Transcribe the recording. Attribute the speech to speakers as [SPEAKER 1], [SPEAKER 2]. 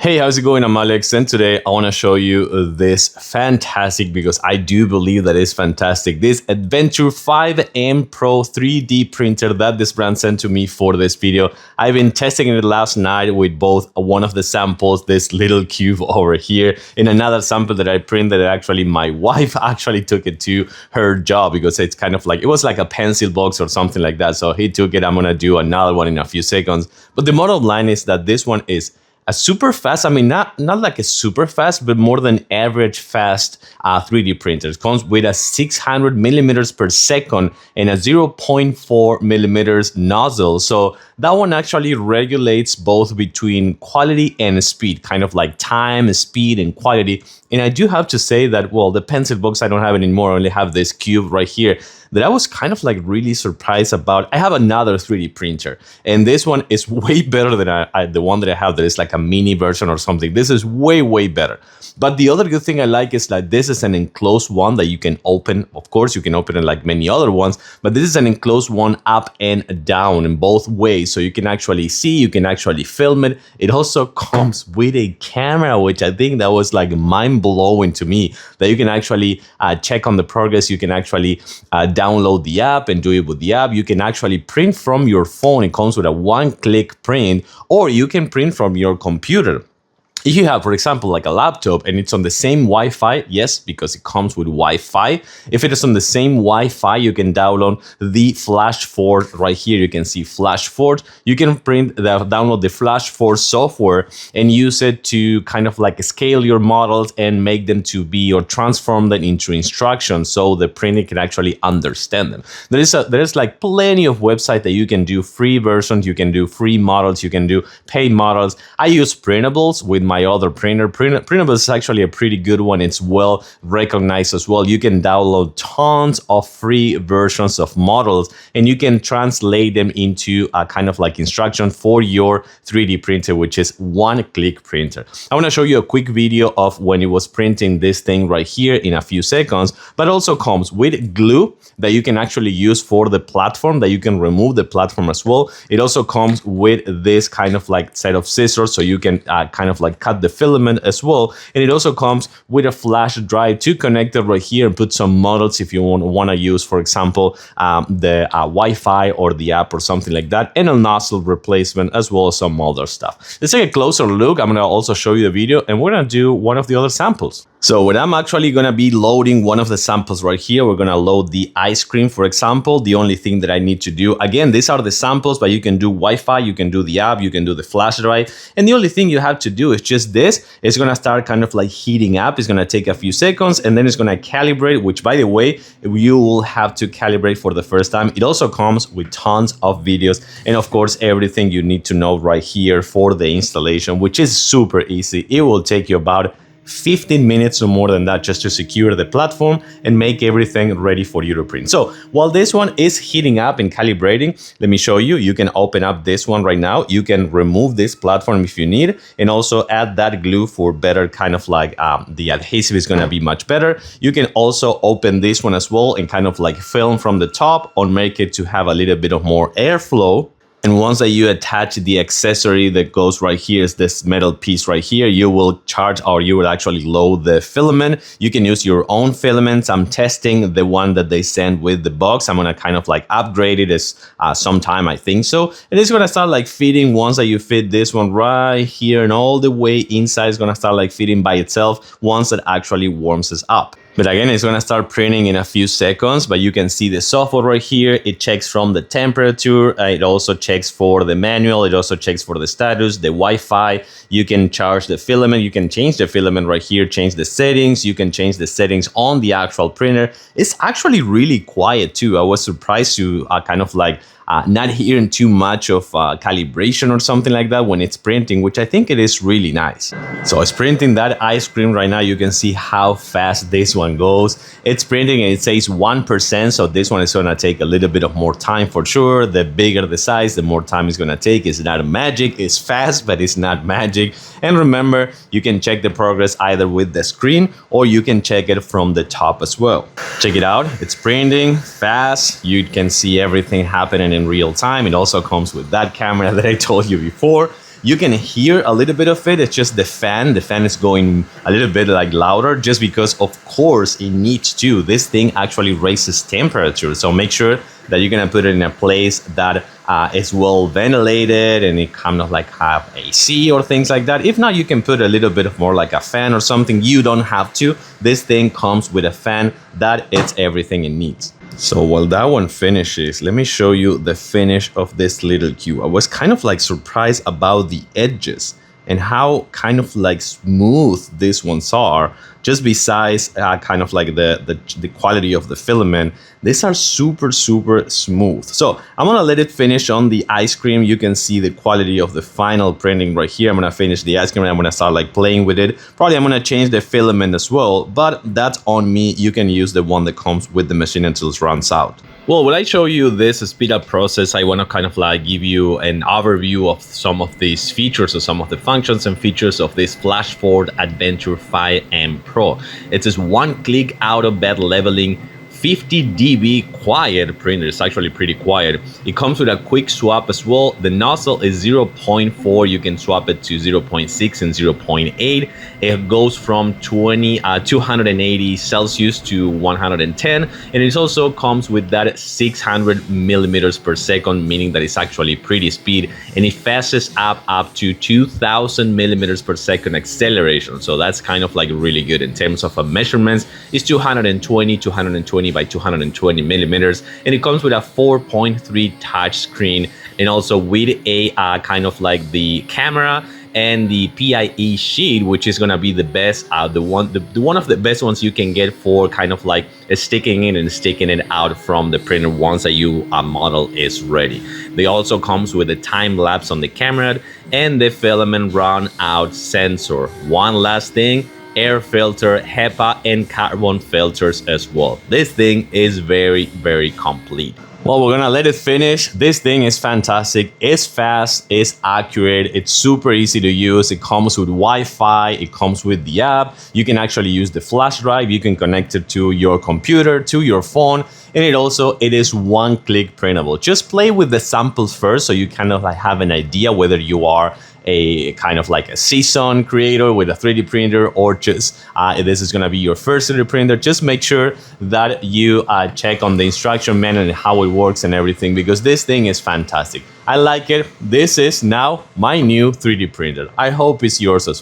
[SPEAKER 1] Hey, how's it going? I'm Alex, and today I want to show you this fantastic, because I do believe that it's fantastic, this Adventure 5M Pro 3D printer that this brand sent to me for this video. I've been testing it last night with both one of the samples, this little cube over here, and another sample that I printed. Actually, my wife actually took it to her job because it's kind of like, it was like a pencil box or something like that. So he took it. I'm going to do another one in a few seconds. But the bottom line is that this one is a super fast, I mean, not like a super fast, but more than average fast 3D printer. It comes with a 600 millimeters per second and a 0.4 millimeters nozzle. So that one actually regulates both between quality and speed, kind of like time, speed, and quality. And I do have to say that, well, the pencil box, I don't have it anymore. I only have this cube right here that I was kind of like really surprised about. I have another 3D printer, and this one is way better than the one that I have that is like a mini version or something. This is way, way better. But the other good thing I like is that this is an enclosed one that you can open. Of course, you can open it like many other ones, but this is an enclosed one up and down in both ways. So you can actually see, you can actually film it. It also comes with a camera, which I think that was like mind blowing to me, that you can actually check on the progress. You can actually download the app and do it with the app. You can actually print from your phone. It comes with a one-click print, or you can print from your computer. If you have, for example, like a laptop and it's on the same Wi-Fi, yes, because it comes with Wi-Fi. If it is on the same Wi-Fi, you can download the Flashforge right here. You can see Flashforge. You can download the Flashforge software and use it to kind of like scale your models and make them to be, or transform them into instructions so the printer can actually understand them. There's like plenty of websites that you can do free versions, you can do free models, you can do paid models. I use printables with my other printer. Printable is actually a pretty good one. It's well recognized as well. You can download tons of free versions of models and you can translate them into a kind of like instruction for your 3D printer, which is one-click printer. I want to show you a quick video of when it was printing this thing right here in a few seconds, but also comes with glue that you can actually use for the platform, that you can remove the platform as well. It also comes with this kind of like set of scissors, so you can kind of like cut the filament as well. And it also comes with a flash drive to connect it right here and put some models if you want to use, for example, the Wi-Fi or the app or something like that, and a nozzle replacement as well as some other stuff. Let's take a closer look. I'm going to also show you the video and we're going to do one of the other samples. So when I'm actually going to be loading one of the samples right here, we're going to load the ice cream, for example. The only thing that I need to do, again, these are the samples, but you can do Wi-Fi, you can do the app, you can do the flash drive. And the only thing you have to do is just this. It's going to start kind of like heating up. It's going to take a few seconds and then it's going to calibrate, which by the way, you will have to calibrate for the first time. It also comes with tons of videos and of course, everything you need to know right here for the installation, which is super easy. It will take you about 15 minutes or more than that just to secure the platform and make everything ready for you to print. So while this one is heating up and calibrating, let me show you. You can open up this one right now. You can remove this platform if you need, and also add that glue for better kind of like the adhesive is going to be much better. You can also open this one as well and kind of like film from the top or make it to have a little bit of more airflow. And once that you attach the accessory that goes right here, is this metal piece right here, you will charge, or you will actually load the filament. You can use your own filaments. I'm testing the one that they send with the box. I'm going to kind of like upgrade it as sometime, I think so. And it's going to start like fitting once that you fit this one right here, and all the way inside is going to start like fitting by itself once it actually warms us up. But again, it's going to start printing in a few seconds, but you can see the software right here. It checks from the temperature. It also checks for the manual. It also checks for the status, the Wi-Fi. You can charge the filament. You can change the filament right here, change the settings. You can change the settings on the actual printer. It's actually really quiet too. I was surprised to kind of like not hearing too much of calibration or something like that when it's printing, which I think it is really nice. So it's printing that ice cream right now. You can see how fast this one goes. It's printing and it says 1%, so this one is going to take a little bit of more time for sure. The bigger the size, the more time it's going to take. It's not magic. It's fast, but it's not magic. And remember, you can check the progress either with the screen or you can check it from the top as well. Check it out. It's printing fast. You can see everything happening in real time. It also comes with that camera that I told you before. You can hear a little bit of it. It's just the fan. The fan is going a little bit like louder just because, of course, it needs to. This thing actually raises temperature. So make sure that you're gonna put it in a place that is well ventilated and it kind of like have AC or things like that. If not, you can put a little bit of more like a fan or something. You don't have to. This thing comes with a fan that it's everything it needs. So while that one finishes, let me show you the finish of this little cube. I was kind of like surprised about the edges and how kind of like smooth these ones are. Just besides kind of like the quality of the filament, these are super smooth. So I'm gonna let it finish on the ice cream. You can see the quality of the final printing right here. I'm gonna finish the ice cream and I'm gonna start like playing with it. Probably I'm gonna change the filament as well, but that's on me. You can use the one that comes with the machine until it runs out. Well, when I show you this speed up process, I want to kind of like give you an overview of some of these features or some of the functions and features of this Flashforge Adventurer 5M Pro. It's this one-click out-of-bed leveling 50 dB quiet printer. It's actually pretty quiet. It comes with a quick swap as well. The nozzle is 0.4. You can swap it to 0.6 and 0.8. It goes from 280 Celsius to 110. And it also comes with that 600 millimeters per second, meaning that it's actually pretty speed. And it fastest up to 2000 millimeters per second acceleration. So that's kind of like really good in terms of measurements. It's 220 by 220 millimeters, and it comes with a 4.3 touch screen, and also with a kind of like the camera and the PIE sheet, which is gonna be the best, one of the best ones you can get for kind of like sticking in and sticking it out from the printer once a model is ready. They also comes with a time lapse on the camera and the filament run out sensor. One last thing, air filter, HEPA, and carbon filters as well. This thing is very complete. Well, we're gonna let it finish. This thing is fantastic. It's fast, it's accurate, it's super easy to use. It comes with Wi-Fi, it comes with the app. You can actually use the flash drive. You can connect it to your computer, to your phone, and it is one-click printable. Just play with the samples first so you kind of like have an idea whether you are a kind of like a seasoned creator with a 3D printer, or just this is gonna be your first 3D printer. Just make sure that you check on the instruction manual and how it works and everything, because this thing is fantastic. I like it. This is now my new 3D printer. I hope it's yours as well.